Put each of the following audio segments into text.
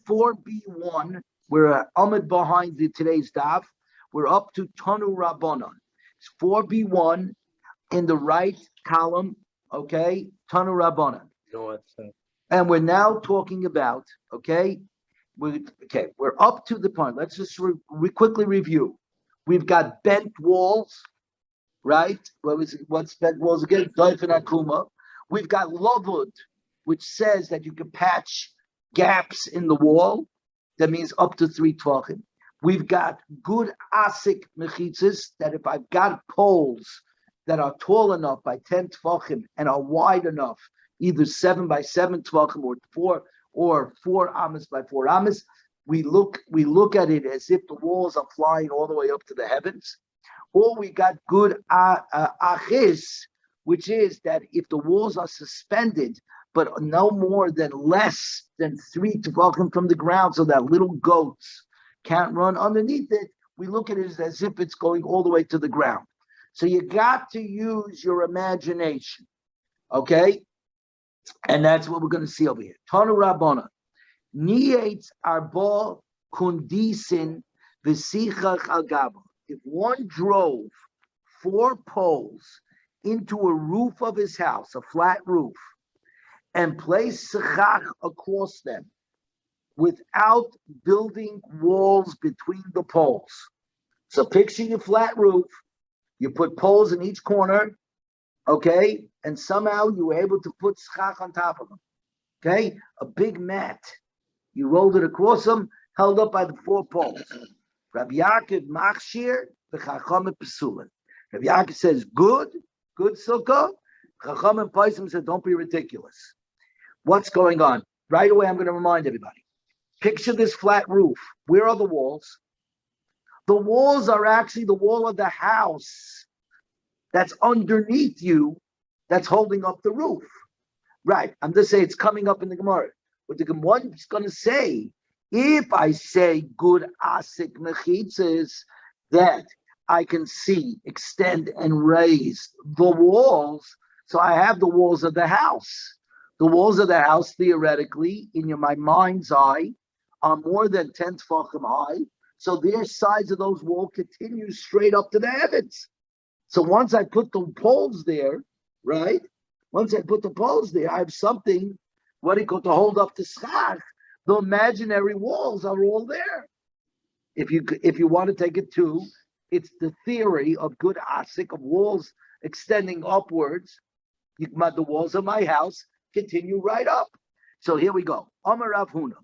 4B1. We're Ahmed behind today's daf. We're up to Tanu Rabbanon. It's 4B1 in the right column. Okay, Tanu Rabbanon. And we're now talking about, we're up to the point. Let's just quickly review. We've got bent walls, right? What's bent walls again? Doif and Akuma. We've got Lovud, which says that you can patch gaps in the wall. That means up to 3 tvachim. We've got good asik mechitzas, that if I've got poles that are tall enough by 10 tvachim and are wide enough, either 7 by 7 tvachim or 4 amas by 4 amas, we look at it as if the walls are flying all the way up to the heavens. Or we got good achis, which is that if the walls are suspended, but no more than less than 3 tvachim from the ground, so that little goats can't run underneath it, we look at it as if it's going all the way to the ground. So you got to use your imagination, okay? And that's what we're going to see over here. Tanu Rabbana. Nietz arba kundisin v'sichach al gaba. If one drove 4 poles into a roof of his house, a flat roof, and placed sechach across them without building walls between the poles. So picture your flat roof, you put poles in each corner, okay, and somehow you were able to put schach on top of them, okay, a big mat. You rolled it across them, held up by the 4 poles. Rabbi Yaakov machshir v'chacham pesulim. Rabbi Yaakov says, good sukkah. Chacham and Paisim said, don't be ridiculous. What's going on? Right away, I'm going to remind everybody. Picture this flat roof. Where are the walls? The walls are actually the wall of the house that's underneath you, that's holding up the roof. Right. I'm just saying it's coming up in the Gemara. What the Gemara is going to say, if I say good asik mechitzas, that I can see, extend, and raise the walls, so I have the walls of the house. The walls of the house, theoretically, in my mind's eye, are more than 10 tefachim high, so their sides of those walls continue straight up to the heavens. So once I put the poles there, right? Once I put the poles there, I have something, to hold up the schach. The imaginary walls are all there. If you want to take it to, it's the theory of good asik, of walls extending upwards. The walls of my house continue right up. So here we go. Amar Rav Huna.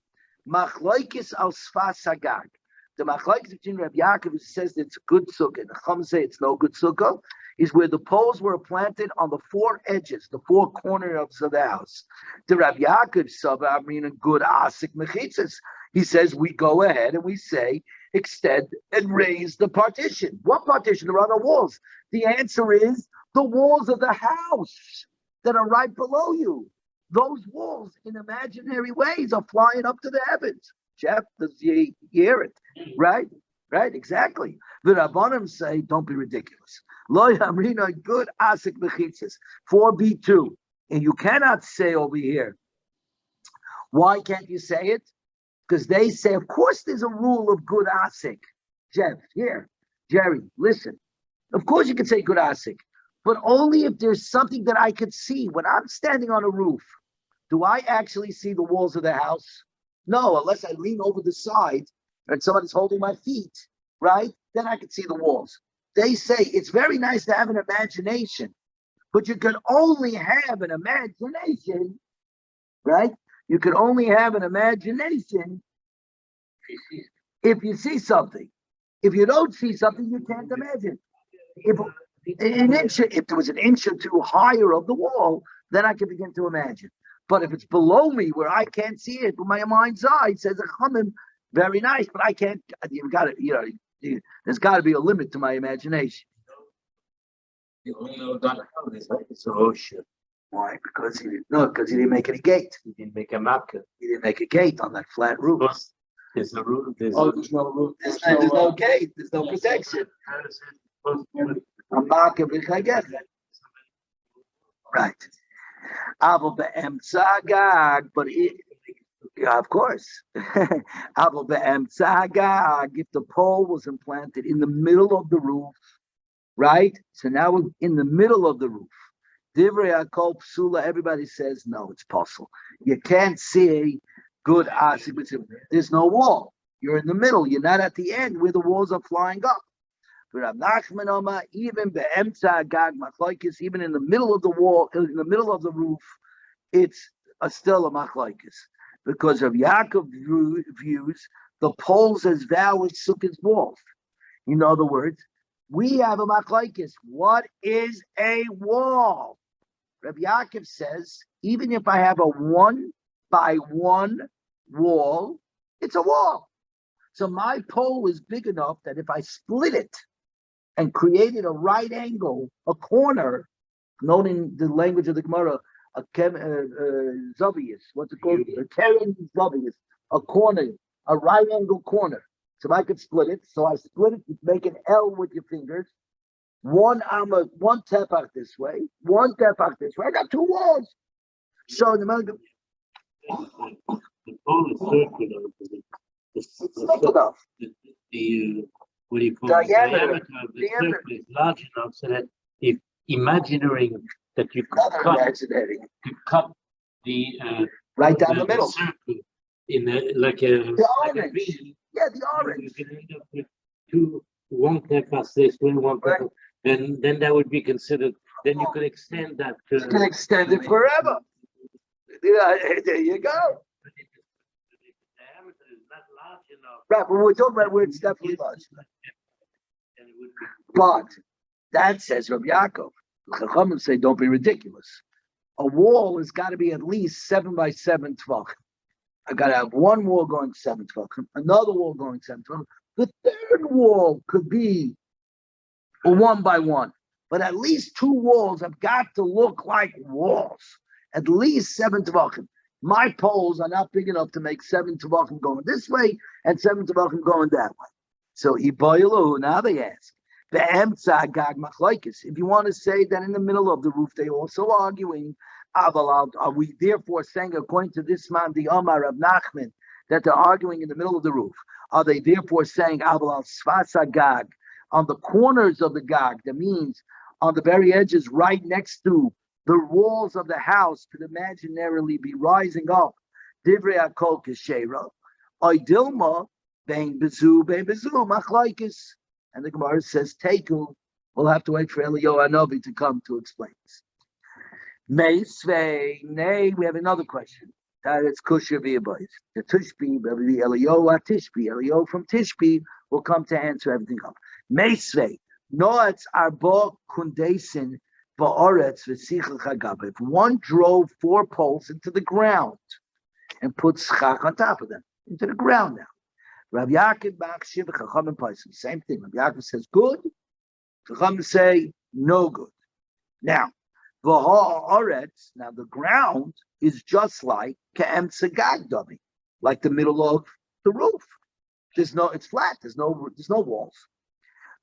Machlokes al sfas hagag. The machlokes between Rabbi Yaakov, who says it's good sukkah, and the Chum say it's no good sukkah, is where the poles were planted on the 4 edges, the 4 corners of the house. The Rabbi Yaakov Saba, meaning good asik mechitzas, he says we go ahead and we say extend and raise the partition. What partition? There are no walls. The answer is the walls of the house that are right below you. Those walls, in imaginary ways, are flying up to the heavens. Jeff, does you hear it? Right? Right, exactly. The Rabbanim say, don't be ridiculous. Lo yamrina good asik mechitzas. 4B2. And you cannot say over here. Why can't you say it? Because they say, of course there's a rule of good asik. Jeff, here. Jerry, listen. Of course you can say good asik. But only if there's something that I could see. When I'm standing on a roof, do I actually see the walls of the house? No, unless I lean over the side and somebody's holding my feet, right? Then I can see the walls. They say it's very nice to have an imagination, but you can only have an imagination, right? You can only have an imagination if you see something. If you don't see something, you can't imagine. If there was an inch or 2 higher of the wall, then I can begin to imagine. But if it's below me where I can't see it with my mind's eye, it says a chamin, very nice, but I can't. You've got to, there's got to be a limit to my imagination. You only know Don Holidays, right? It's a ocean. Why? Because he didn't make any gate. He didn't make a map. He didn't make a gate on that flat roof. There's a roof. There's no roof. There's no gate. There's no protection. I'm not going to get that. Right. But Yeah, of course. Abel be'emtza hagag, if the pole was implanted in the middle of the roof, right? So now we're in the middle of the roof. Divrei Akol Psula, everybody says no, it's possible. You can't see good asik. There's no wall. You're in the middle. You're not at the end where the walls are flying up. But Rav Nachman Oma, even be'emtza hagag machlokes, even in the middle of the wall, in the middle of the roof, it's still a machlokes. Because of Yaakov views the poles as valid sukkah's walls. In other words, we have a machlokes. What is a wall? Rabbi Yaakov says, even if I have a 1-by-1 wall, it's a wall. So my pole is big enough that if I split it and created a right angle, a corner, known in the language of the Gemara, a Zovius, what's it called? A Keren Zovius, a corner, a right angle corner. So I could split it. So I split it, you make an L with your fingers. One tefach this way, one tefach this way. I got two walls. So the pole is circular. it's big enough. The what do you call it? Diameter of the circle is large enough so that if imagining that you could cut the right down the middle circle in like a V. Yeah, the orange. You can end up with one tefach this way, one tefach. Then that would be considered. Then you could extend that. You can extend it forever. Yeah, there you go. But if the diameter is not large enough. Right, but we're talking about where it's definitely large. But that says Rabbi Yaakov. Chachamim say, don't be ridiculous. A wall has got to be at least 7-by-7 tvach. I got to have one wall going 7 tvach, another wall going 7 tvach. The third wall could be a 1-by-1, but at least two walls have got to look like walls. At least 7 tvachim. My poles are not big enough to make 7 tvachim going this way and 7 tvachim going that way. So now they ask, if you want to say that in the middle of the roof, they also arguing, are we therefore saying, according to this man, the Omar of Nachman, that they're arguing in the middle of the roof? Are they therefore saying, on the corners of the gag, that means on the very edges, right next to the walls of the house, could imaginarily be rising up? Divrei Akol Keshera, Oidilma, Bang Bezu, Machlaikis. And the Gemara says, Teku, we'll have to wait for Eliyahu Hanavi to come to explain this. Meisvei, nay, we have another question. That it's Kusher V'Yabayis. The Tishbi, Eliyahu Tishbi, Eliyahu from Tishbi will come to answer everything up. Meisvei, Noatz Arba Kundesin Va'aretz V'Sichel Chagab. If one drove 4 poles into the ground and put schach on top of them, into the ground now. Rav Yaakov B'Achshiv Chachamim Paisim. Same thing. Rav Yaakov says good. Chachamim say no good. Now, v'ha'aretz. Now the ground is just like ke'em tzagag dummy, like the middle of the roof. It's flat. There's no walls.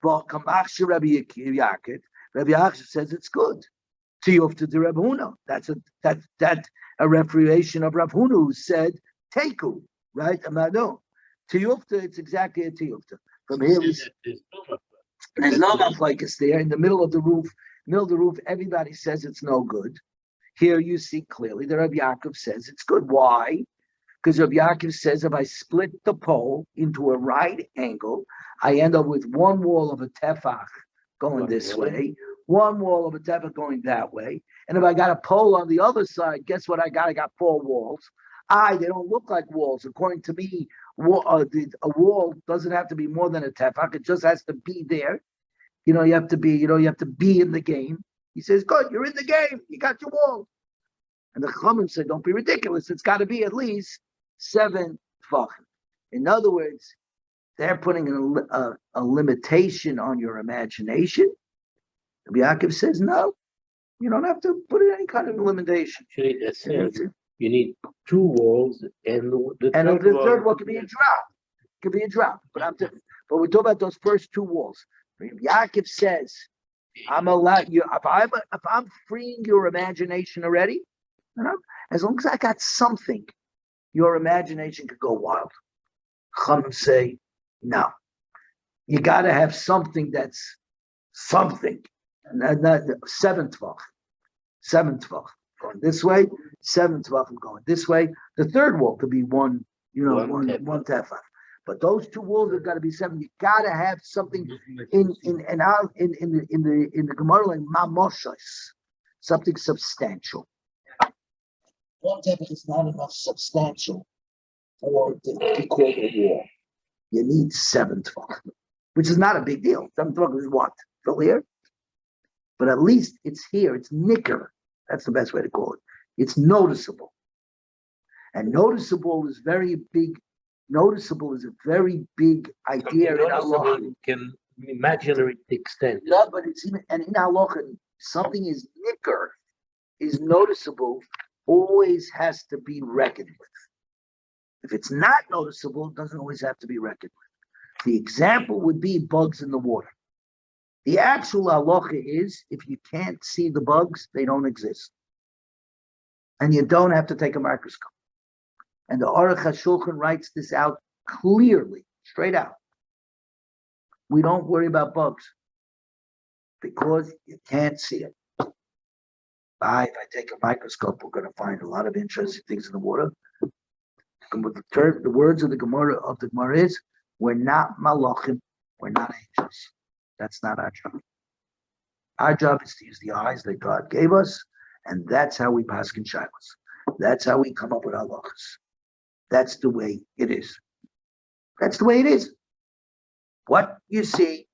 V'kamachshi Rabbi Yaakov. Rabbi Yaakov says it's good. Tiyufta de Rav Huna. That's a refutation of Rav Huna who said teku. Right? Amado. Tiyufta, it's exactly a tiyufta. From here, there's no machlokes there. In the middle of the roof, everybody says it's no good. Here you see clearly that Rav Yaakov says it's good. Why? Because Rav Yaakov says if I split the pole into a right angle, I end up with one wall of a tefach going this way, one wall of a tefach that way. And if I got a pole on the other side, guess what I got? I got 4 walls. They don't look like walls. According to me, a wall doesn't have to be more than a tefach. It just has to be there. You have to be in the game. He says, good, you're in the game. You got your wall. And the Chachamim said, don't be ridiculous. It's got to be at least 7 tefachim. In other words, they're putting a limitation on your imagination. Rabbi Yaakov says, no, you don't have to put in any kind of limitation. Actually, that says you need 2 walls, and the third wall could be a drop. Could be a drop. But we talk about those first 2 walls. Yaakov says, I'm allowed you. If I'm freeing your imagination already, as long as I got something your imagination could go wild. Chum say, no. You got to have something that's something. And not seventh tvach. Seventh tvach going this way, seventh tvach going this way. The third wall could be one tefach. But those two walls have got to be seven. You got to have something in the Gemara like mamoshos, something substantial. One tefach is not enough substantial for to be called a wall. You need seven tvach, which is not a big deal. Seven tvach is what? Still here? But at least it's here. It's nicker. That's the best way to call it. It's noticeable. And noticeable is very big. Noticeable is a very big idea in halacha. Can imaginary extent. No, but it's even, and in halacha, something is nicker, is noticeable, always has to be reckoned with. If it's not noticeable, it doesn't always have to be reckoned with. The example would be bugs in the water. The actual halacha is, if you can't see the bugs, they don't exist. And you don't have to take a microscope. And the Aruch HaShulchan writes this out clearly, straight out. We don't worry about bugs because you can't see it. If I take a microscope, we're going to find a lot of interesting things in the water. The words of the Gemara is, we're not malachim, we're not angels. That's not our job. Our job is to use the eyes that God gave us, and that's how we paskin shilas. That's how we come up with halachas. That's the way it is. That's the way it is. What you see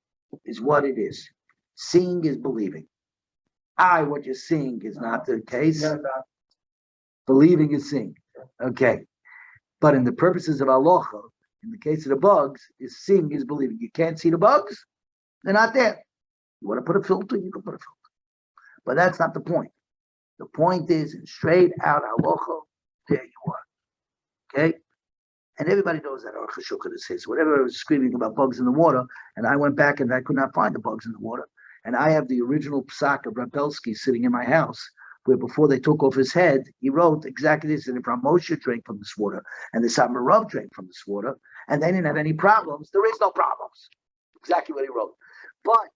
is what it is. Seeing is believing. What you're seeing is not the case. Believing is seeing. Okay. But in the purposes of halacha, in the case of the bugs, is seeing is believing. You can't see the bugs, they're not there. You want to put a filter, you can put a filter. But that's not the point. The point is, in straight out halacha, there you are. Okay? And everybody knows that Aruch HaShulchan says, whatever I was screaming about bugs in the water, and I went back and I could not find the bugs in the water. And I have the original psak of Rabelsky sitting in my house, where before they took off his head, he wrote exactly this, and if Moshe drank from this water, and the Samarav drank from this water, and they didn't have any problems, there is no problems. Exactly what he wrote. But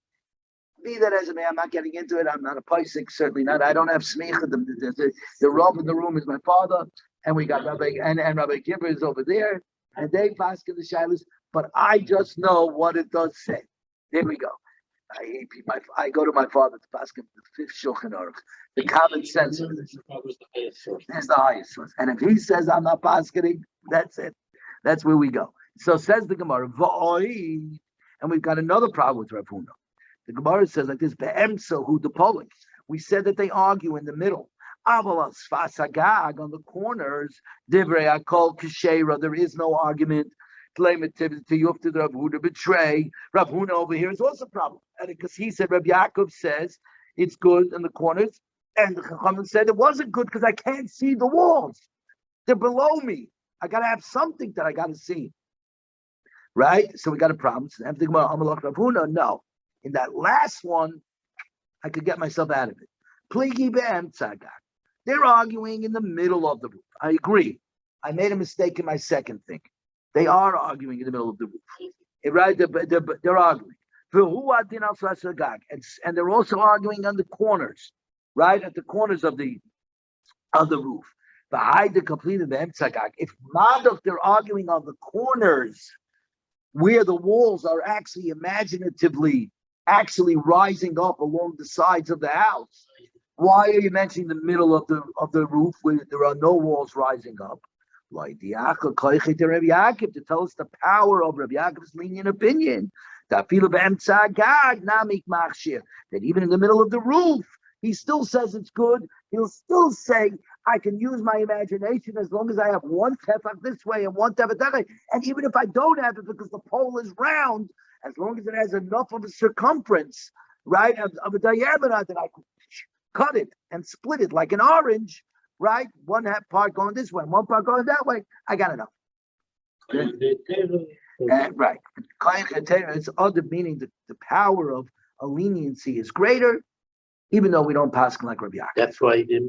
be that as it may, I'm not getting into it. I'm not a paisik, certainly not. I don't have smicha. The Rav in the room is my father. And we got Rabbi and Rabbi Kibber is over there, and they pass in the shilas. But I just know what it does say. There we go. I go to my father to pass the fifth Shulchan Aruch. The common sense of this. That's the highest source. And if he says I'm not passing, that's it. That's where we go. So says the Gemara, V'oi, and we've got another problem with Rav Huna. The Gemara says like this: Be'emso hu the Polik. We said that they argue in the middle. Aval Sfasagag on the corners, Divrei Akol Kishera, there is no argument. Claim it to Yufta Rav Huna betray. Rav Huna over here is also a problem. And because he said, Rav Yaakov says it's good in the corners, and the Chachamim said it wasn't good because I can't see the walls. They're below me. I gotta have something that I gotta see. Right? So we got a problem. So Rav Huna, no. In that last one, I could get myself out of it. Pligi be'emtzagag. They're arguing in the middle of the roof. I agree. I made a mistake in my second thing. They are arguing in the middle of the roof. Right? They're arguing. And they're also arguing on the corners, right? At the corners of the roof. If Madach, they're arguing on the corners where the walls are actually imaginatively rising up along the sides of the house. Why are you mentioning the middle of the roof where there are no walls rising up? Like the to tell us the power of Rabbi Yaakov's lenient opinion. That even in the middle of the roof, he still says it's good. He'll still say, I can use my imagination as long as I have one tefach this way and one tefach that way. And even if I don't have it because the pole is round, as long as it has enough of a circumference, right, of a diameter that I can cut it and split it like an orange, right? One half part going this way, one part going that way. I got enough. Right. It's other meaning that the power of a leniency is greater, even though we don't pass like Rabbi Yaakov. That's why the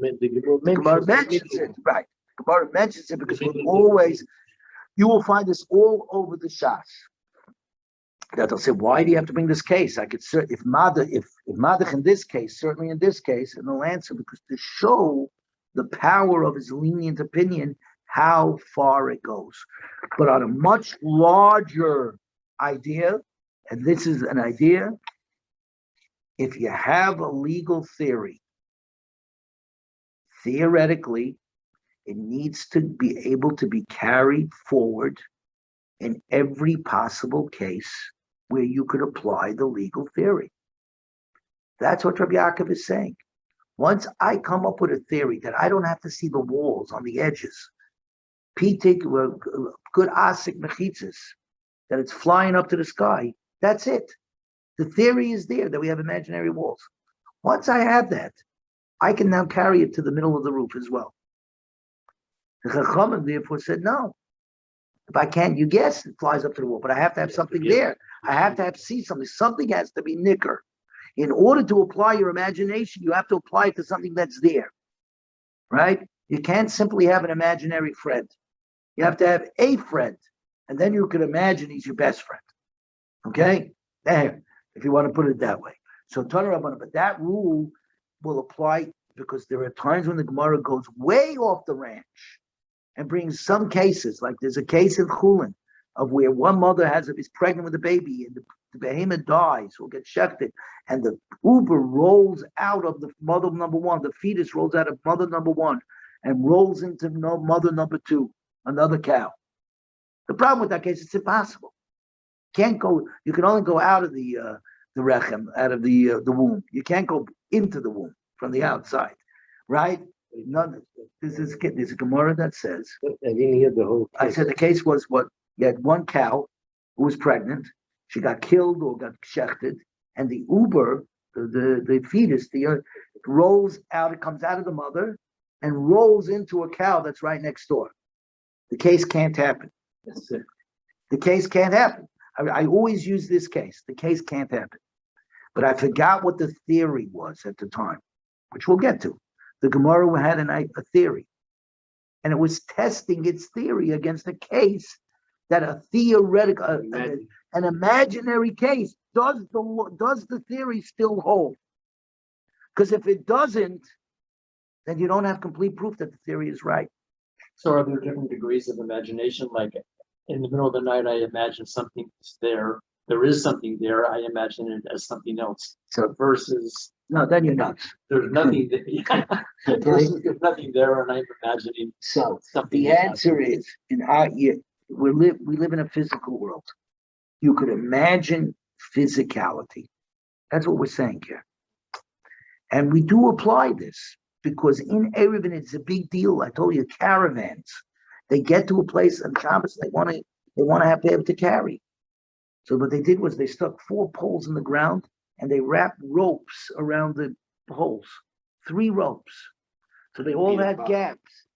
Gemara mentions it. Right. Gemara mentions it because you will find this all over the Shas. That they'll say, why do you have to bring this case? I could if Madach in this case, certainly in this case, and they'll answer because to show the power of his lenient opinion, how far it goes. But on a much larger idea, and this is an idea, if you have a legal theory, theoretically, it needs to be able to be carried forward in every possible case where you could apply the legal theory. That's what Rabbi Yaakov is saying. Once I come up with a theory that I don't have to see the walls on the edges, pitik, good asik mechitzas, that it's flying up to the sky, that's it. The theory is there that we have imaginary walls. Once I have that, I can now carry it to the middle of the roof as well. The Chachamim therefore said, no. If I can't, you guess it flies up to the wall, but I have to have something there. I have to see something. Something has to be nicker. In order to apply your imagination, you have to apply it to something that's there, right? You can't simply have an imaginary friend. You have to have a friend, and then you can imagine he's your best friend. Okay? There, if you want to put it that way. So, but that rule will apply because there are times when the Gemara goes way off the ranch and brings some cases, like there's a case in Chulin of where one mother is pregnant with a baby and the behemoth dies or gets shechted, and the uber rolls out of the mother number one, the fetus rolls out of mother number one and rolls into mother number two, another cow. The problem with that case, it's impossible. Can't go. You can only go out of the rechem, out of the womb. You can't go into the womb from the outside, right? There's a Gemara that says. I didn't hear the whole case. I said the case was what you had one cow who was pregnant. She got killed or got shechted, and the uber, the fetus, it rolls out. It comes out of the mother and rolls into a cow that's right next door. The case can't happen. That's it. The case can't happen. I always use this case. The case can't happen. But I forgot what the theory was at the time, which we'll get to. The Gemara had a theory, and it was testing its theory against a case that a theoretical, an imaginary case, does the theory still hold? Because if it doesn't, then you don't have complete proof that the theory is right. So are there different degrees of imagination? Like in the middle of the night, I imagine something is there. There is something there. I imagine it as something else. So versus no, then you're nuts. There's nothing there. Versus there's nothing there, and I'm imagining. So something. The answer is in our we live in a physical world. You could imagine physicality. That's what we're saying here, and we do apply this because in Erevin it's a big deal. I told you, caravans. They get to a place on Shabbos. They want to have to be able to carry. So what they did was they stuck 4 poles in the ground and they wrapped ropes around the poles, 3 ropes. So they all had gaps,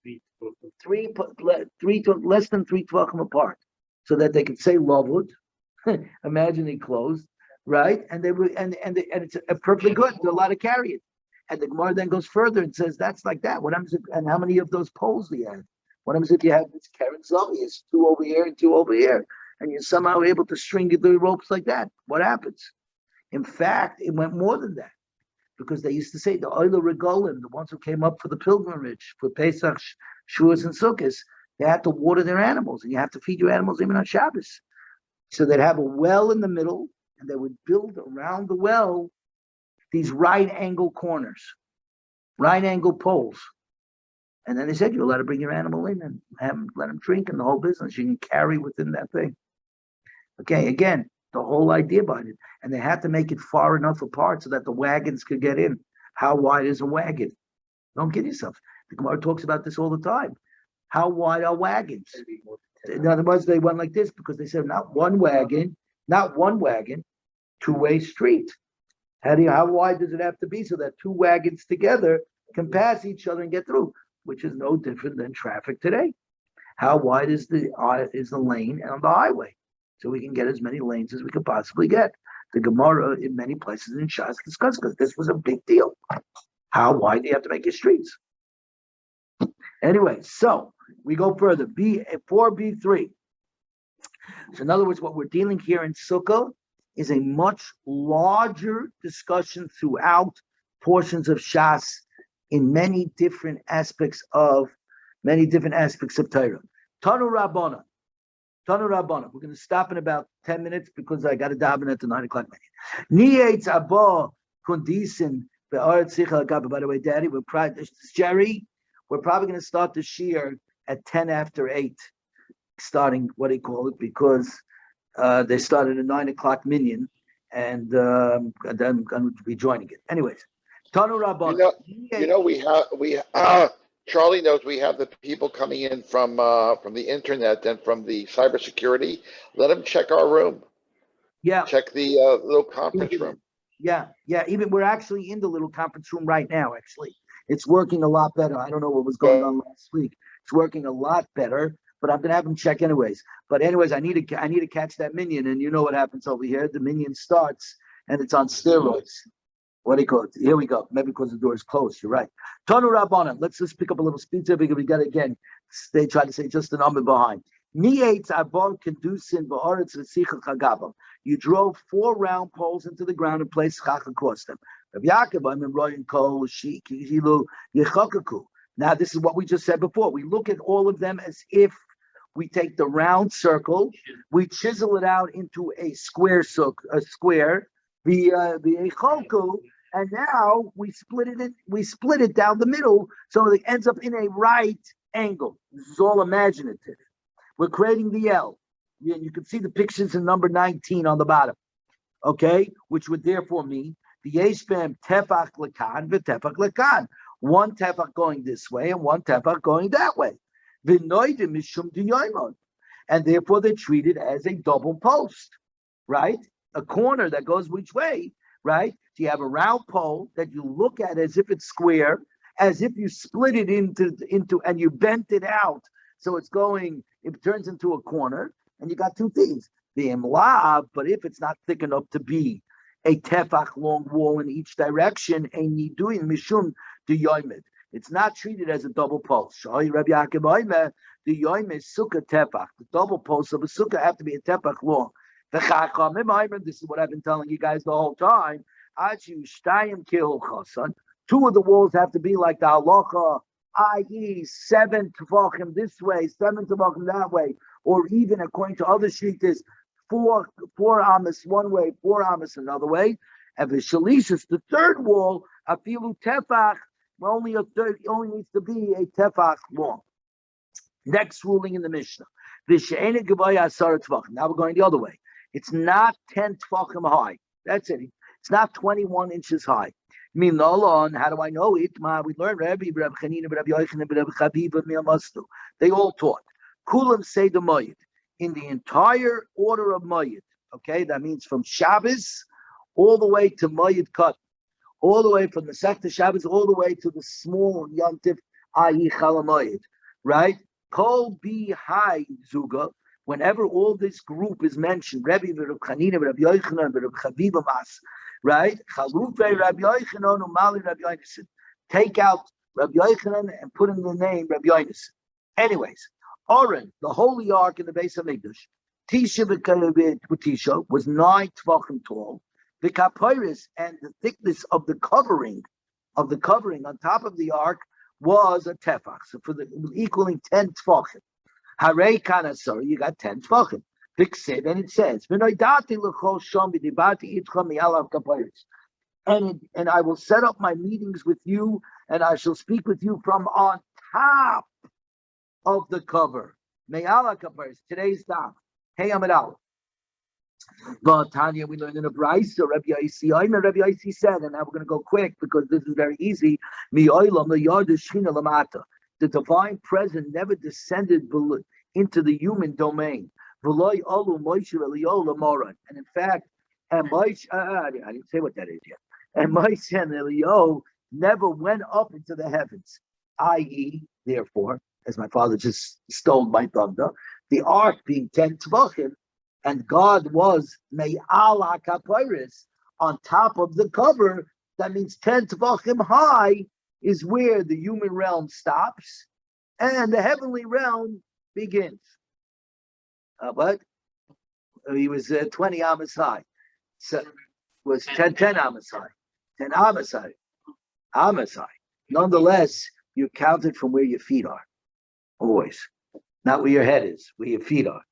less than 3 tvachim apart, so that they could say lavud. Imagine they closed, right? And they were, and it's perfectly good. They're allowed to carry it. And the Gemara then goes further and says that's like that. What happens? And how many of those poles do you have? What happens if you have this Karen Zombie? It's 2 over here and 2 over here. And you're somehow able to string the ropes like that. What happens? In fact, it went more than that. Because they used to say the Oila Regolim, the ones who came up for the pilgrimage, for Pesach, Shuas, and Sukkot, they had to water their animals. And you have to feed your animals even on Shabbos. So they'd have a well in the middle, and they would build around the well these right angle corners, right angle poles. And then they said, you're allowed to bring your animal in and let them drink and the whole business. You can carry within that thing. Okay, again, the whole idea behind it. And they had to make it far enough apart so that the wagons could get in. How wide is a wagon? Don't kid yourself. The Gemara talks about this all the time. How wide are wagons? In other words, they went like this because they said not one wagon, 2-way street. How wide does it have to be so that 2 wagons together can pass each other and get through? Which is no different than traffic today. How wide is the lane on the highway? So we can get as many lanes as we could possibly get. The Gemara in many places in Shas discussed because this was a big deal. How wide do you have to make your streets? Anyway, so We go further. B4B3. So in other words, what we're dealing here in Sukkah is a much larger discussion throughout portions of Shas in many different aspects of Torah. Tanu Rabbana. Tanu Rabbana. We're going to stop in about 10 minutes because I got to daven at the 9 o'clock meeting. Nietz Abba Kundisin Be'aretz Sicha Agaba. By the way, Daddy, Jerry, we're probably going to start the shiur at 10 after 8, starting what do you call it, because they started a 9 o'clock minyan, and then I'm going to be joining it. Anyways, Tanu Rabbana. We Charlie knows we have the people coming in from the internet and from the cybersecurity. Let them check our room. Yeah. Check the little conference room. Yeah. Even we're actually in the little conference room right now. Actually, it's working a lot better. I don't know what was going on last week. It's working a lot better, but I'm gonna have them check anyways. But anyways, I need to catch that minion, and you know what happens over here. The minion starts, and it's on steroids. What do you call it? Here we go. Maybe because the door is closed. You're right. Tanu Rabbana. Let's just pick up a little speed here because we got it again. They try to say just the number behind. You drove 4 round poles into the ground and placed chach across them. Now, this is what we just said before. We look at all of them as if we take the round circle, we chisel it out into a square, and now we split it down the middle, so it ends up in a right angle. This is all imaginative. We're creating the L. You can see the pictures in number 19 on the bottom, okay? Which would therefore mean the Yeshbam tefach lekan v'tefach lekan. One tefach going this way and one tefach going that way. V'noidim mishum diyoimon. And therefore they're treated as a double post, right? A corner that goes which way, right? So you have a round pole that you look at as if it's square, as if you split it into and you bent it out. So it turns into a corner, and you got 2 things. The imlav, but if it's not thick enough to be a tefach long wall in each direction, a niduin mishum diyoimid. It's not treated as a double post. The yoim is sukkah tefach. The double posts of a sukkah have to be a tefach long. This is what I've been telling you guys the whole time. 2 of the walls have to be like the halacha, i.e. 7 tefachim this way, 7 tefachim that way, or even according to other shittas, 4 amas one way, 4 amas another way. And the shalishis, the third wall, afilu tefach, only needs to be a tefach long. Next ruling in the Mishnah. Now we're going the other way. It's not 10 tefachim high. That's it. It's not 21 inches high. Minolon, how do I know it? We learned Rabbi Chanina, Rabbi Yochanan, Rabbi Chaviva, Miamastu. They all taught. Kulam say the Mayit. In the entire order of Mayit, okay, that means from Shabbos all the way to Mayit Cut, all the way from the Sechta Shabbos, all the way to the small Yom Tif, i.e. Chalamayit, right? Kol bi high zuga. Whenever all this group is mentioned, Rabbi Chanina, Rabbi Yochanan, Rabbi Chaviva Mas, right? Chalufei Rabbi Yochanan umali Rabbi Yonason. Take out Rabbi Yochanan and put in the name Rabbi Yonason. Anyways, Oren, the holy ark in the base of Mikdash, Tisha was 9 tefachim tall. The kapiris and the thickness of the covering on top of the ark was a tefach. So equaling 10 tefachim. Harei kanasar, you got 10 tefachim. Fixed, and it says, and I will set up my meetings with you, and I shall speak with you from on top of the cover. Me'ala kaparis, today's daf. Hey, Amid Al. But Tanya, we learned in a Brisa, Rabbi Yossi said, and now we're going to go quick because this is very easy. The divine presence never descended into the human domain. And in fact, I didn't say what that is yet. And Moshe and Eliyahu never went up into the heavens, i.e., therefore, as my father just stole my thunder, the ark being 10 tvachim, and God was me'ala kapiris on top of the cover. That means 10 tvachim high is where the human realm stops, and the heavenly realm begins. But he was 20 amas high. So it was 10 amas high. 10 amas high. Amas high. Nonetheless, you counted from where your feet are. Always. Not where your head is, where your feet are.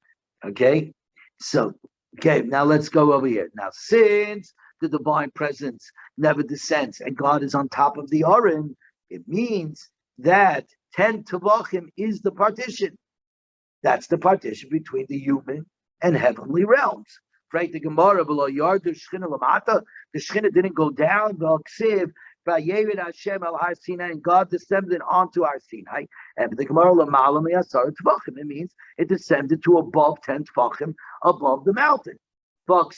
Okay? So, okay, now let's go over here. Now, since the divine presence never descends and God is on top of the Orin, it means that 10 Tavachim is the partition. That's the partition between the human and heavenly realms. Right? The Gemara below yard, the Shechina didn't go down, and God descended onto our Sinai. And the Gemara it means it descended to above 10 Tfachim, above the mountain. But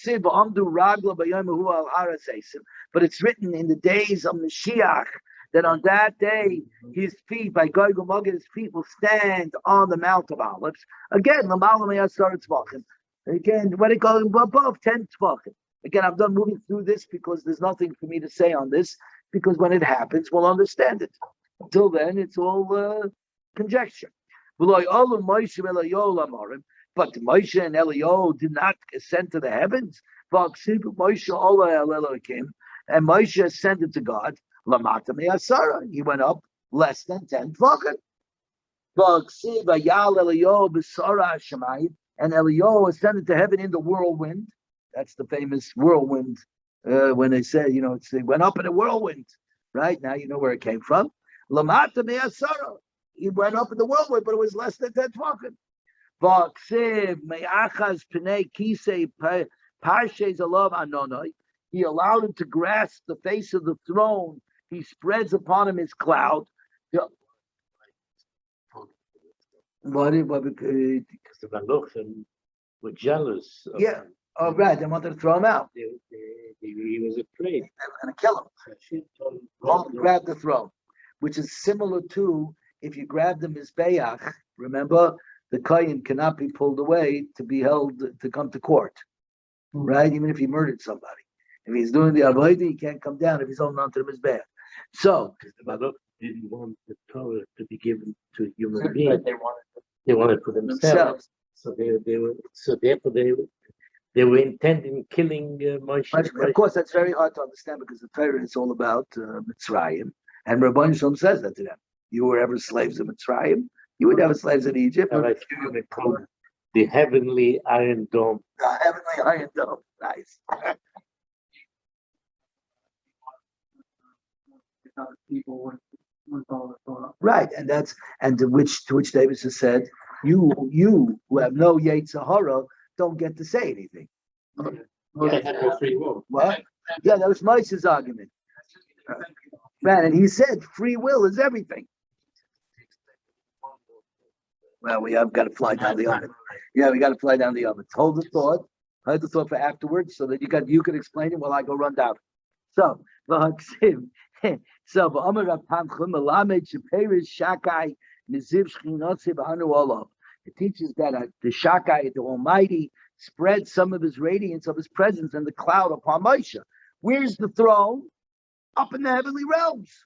it's written in the days of Mashiach that on that day his feet, by Gog and Magog, his feet will stand on the Mount of Olives. Again, again, when it goes above 10 Tfachim. Again, I'm done moving through this because there's nothing for me to say on this, because when it happens, we'll understand it. Until then, it's all conjecture. But Moshe and Eliyahu did not ascend to the heavens. And Moshe ascended to God. He went up less than 10 tefachim. And Eliyahu ascended to heaven in the whirlwind. That's the famous whirlwind. When they say, they went up in a whirlwind. Right? Now you know where it came from. He went up in the whirlwind, but it was less than 10 tefachim. He allowed him to grasp the face of the throne. He spreads upon him his cloud. Because the Malachim were jealous. Yeah. Oh, right. They wanted to throw him out. He was afraid. They were going to kill him. Grab the throne, which is similar to if you grab the Mizbeach. Remember, the Kohen cannot be pulled away to be held to come to court, right? Even if he murdered somebody. If he's doing the Avodah, he can't come down if he's holding on to the Mizbeach. So, because the Malach didn't want the Torah to be given to human beings. They wanted for themselves. So they were intending killing Moshe. Of course, that's very hard to understand because the Torah is all about Mitzrayim, and Rabban Shalom says that to them. You were ever slaves of Mitzrayim. You were never slaves in Egypt. The heavenly iron dome. The heavenly iron dome. Nice. Right, and to which David has said, you who have no Yetzirah don't get to say anything. They had no free will. What? Yeah, that was Moshe's argument. Right, and he said free will is everything. Well, we have got to fly down the oven. Yeah, we got to fly down the oven. Hold the thought for afterwards, so that you can explain it while I go run down. So, it teaches that the Shakai, the Almighty, spread some of his radiance of his presence and the cloud upon Moshe. Where's the throne? Up in the heavenly realms.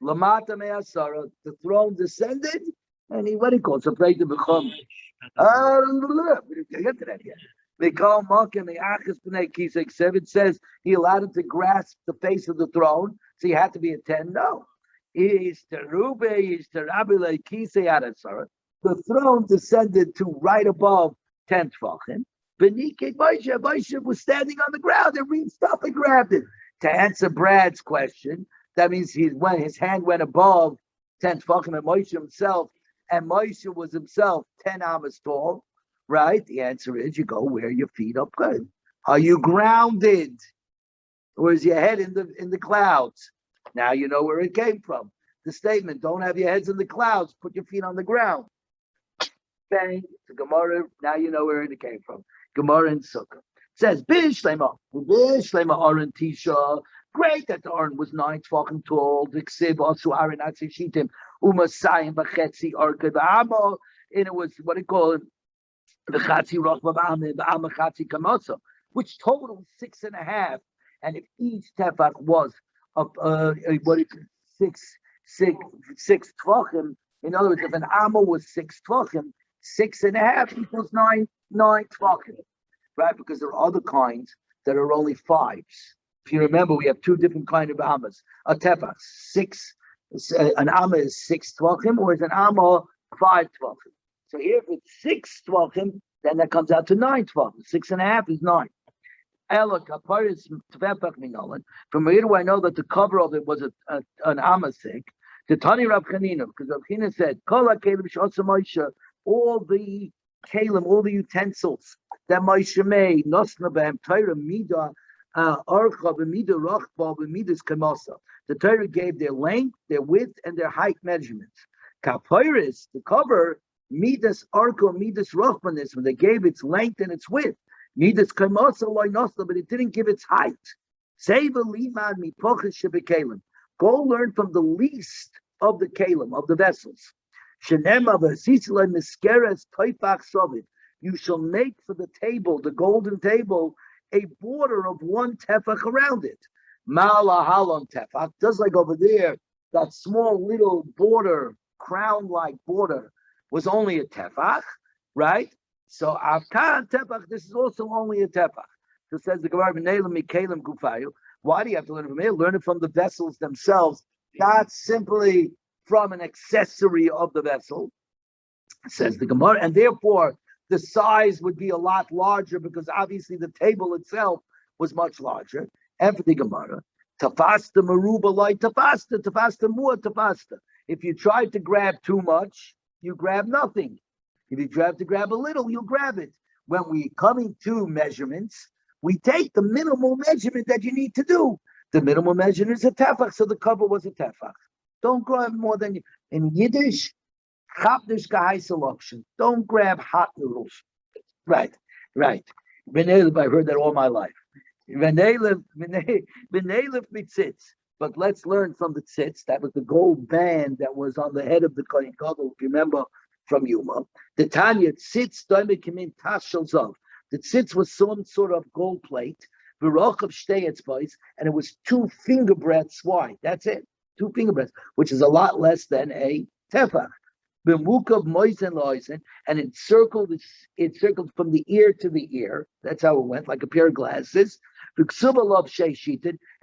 Lamata Me'asara, the throne descended, and he, what do you call it? So pray to become. We didn't get to that yet. It says he allowed him to grasp the face of the throne, so he had to be a 10. No. The throne descended to right above 10 tefachim. Moshe was standing on the ground and reached up and grabbed it. To answer Brad's question, that means his hand went above 10 tefachim, and Moshe himself, and Moshe was himself 10 amas tall. Right? The answer is you go where your feet are good. Are you grounded? Or is your head in the clouds? Now you know where it came from. The statement, don't have your heads in the clouds, put your feet on the ground. Bang, it's a Gemara, now you know where it came from. Gemara in Sukka. It says, Bishlema Aron Tisha. Great that the Aron was 9 tefachim tall. Diksiv also Aron Atzishitim Umasayim Bachetzi Arkad Amo. And it was what they call it. The Chatzi Roch B'Amim B'Am Chatzi Kamosa, which totaled 6.5, and if each tefach was six tefachim, In other words, if an amma was 6 tvachim, 6.5 equals 9 tvachim, right? Because there are other kinds that are only 5s. If you remember, we have 2 different kinds of ammas. A tefach, an amma is 6 tvachim, or is an amma 5 tvachim. So here, if it's 6 tvachim, then that comes out to 9 tvachim. 6.5 is 9. From where do I know that the cover of it was an amma thick? The Tani Rav Chanina, because Rav Chanina said, all the kalim, all the utensils that Moshe made, Nosna B'hem Torah Mida, Archa B'Mida Rachba B'Midas Kamasa. The Torah gave their length, their width, and their height measurements. Kapiris, the cover, Midas Archa, Midas Rachbanis, when they gave its length and its width. Midas Kamasa Loi Nosna, but it didn't give its height. Seva Liman Mipochis Shebekalim. Go learn from the least of the kalim, of the vessels. You shall make for the table, the golden table, a border of 1 tefach around it. Ma'alahalon tefach, just like over there, that small little border, crown-like border, was only a tefach, right? So afkan tefach, this is also only a tefach. So says the Gemara, why do you have to learn from here? Learn it from the vessels themselves, not simply from an accessory of the vessel, says the Gemara, and therefore the size would be a lot larger because obviously the table itself was much larger. And for the Gemara, tafasta maruba like tafasta more tafasta. If you try to grab too much, you grab nothing. If you try to grab a little, you'll grab it. When we coming to measurements, we take the minimal measurement that you need to do. The minimal measurement is a tefach, so the cover was a tefach. Don't grab more than in Yiddish. Don't grab hot noodles. Right. I've heard that all my life. But let's learn from the tzitz. That was the gold band that was on the head of the Kohen Gadol, if you remember from Yuma. The Tanya tzitz doimikim tashel. The tzitz was some sort of gold plate, and it was 2 finger breadths wide. That's it, 2 finger breadths, which is a lot less than a tefach. And it circled from the ear to the ear. That's how it went, like a pair of glasses. And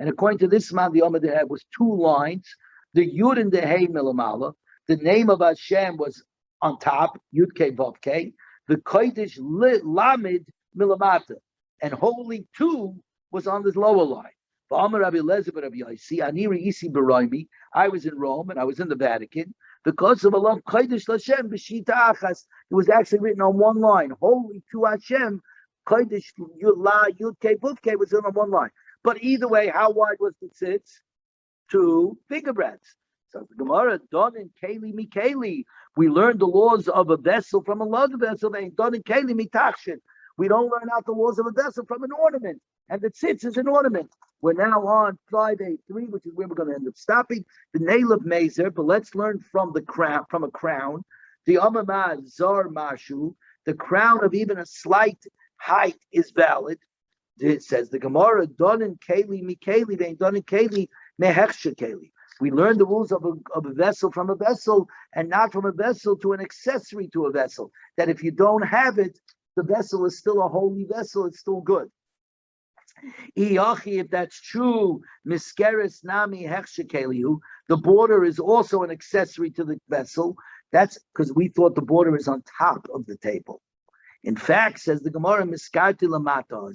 according to this man, the Omer had was 2 lines. The Yud and the Hey Milamala. The name of Hashem was on top, Yud K Vav K. The Kodesh Lamed Milamata. And Holy 2 was on this lower line. I was in Rome and I was in the Vatican. Because of Allah, Kodesh Hashem b'shita achas, it was actually written on 1 line. Holy to Hashem, Kodesh Yud K Vav K was on 1 line. But either way, how wide was the tzitz? 2 finger breadths. So the Gemara, Don and Keli Mikeli. We learned the laws of a vessel from another vessel. And Don and Keli Mitakshin. We don't learn out the laws of a vessel from an ornament. And the tzitz is an ornament. We're now on 583, which is where we're going to end up stopping. The nail of Mazer, but let's learn from the crown, from a crown. The Amamad Zar Mashu, the crown of even a slight height is valid. It says the Gemara, Don and Keli Mikeli, they Don and Keli Mehechsha Keli. We learn the rules of a vessel from a vessel, and not from a vessel to an accessory to a vessel. That if you don't have it, the vessel is still a holy vessel, it's still good. If that's true, miskeres nami hechshekeliu, the border is also an accessory to the vessel. That's because we thought the border is on top of the table. In fact, says the Gemara, miskarti lamata.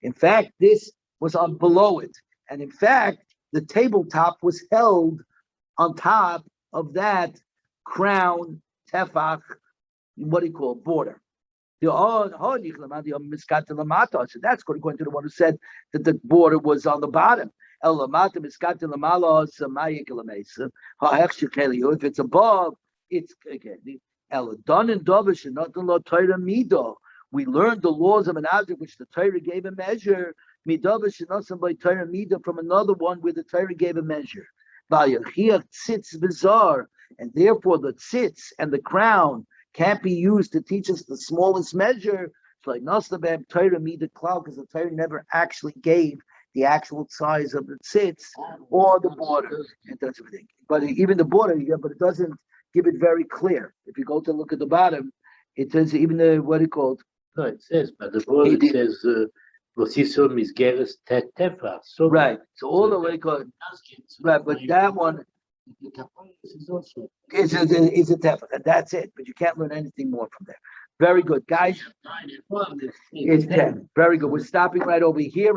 In fact, this was on below it, and in fact, the tabletop was held on top of that crown tefach. What do you call it? Border. So that's according to the one who said that the border was on the bottom. If it's above, it's again. We learned the laws of an object which the Torah gave a measure. From another one where the Torah gave a measure. And therefore the tzitz and the crown can't be used to teach us the smallest measure. It's like Nasnabab Torah Mida Cloud, because the Torah never actually gave the actual size of the tzitz or the border. It does everything. But even the border, but it doesn't give it very clear. If you go to look at the bottom, it says even the, what it called? No, it says, but the word He it did. says, Vosiso misgeres tefa. So Right. So all the way called, right, but that one is also. is a tefach, and that's it. But you can't learn anything more from there. Very good, guys. It's 10. Very good. We're stopping right over here.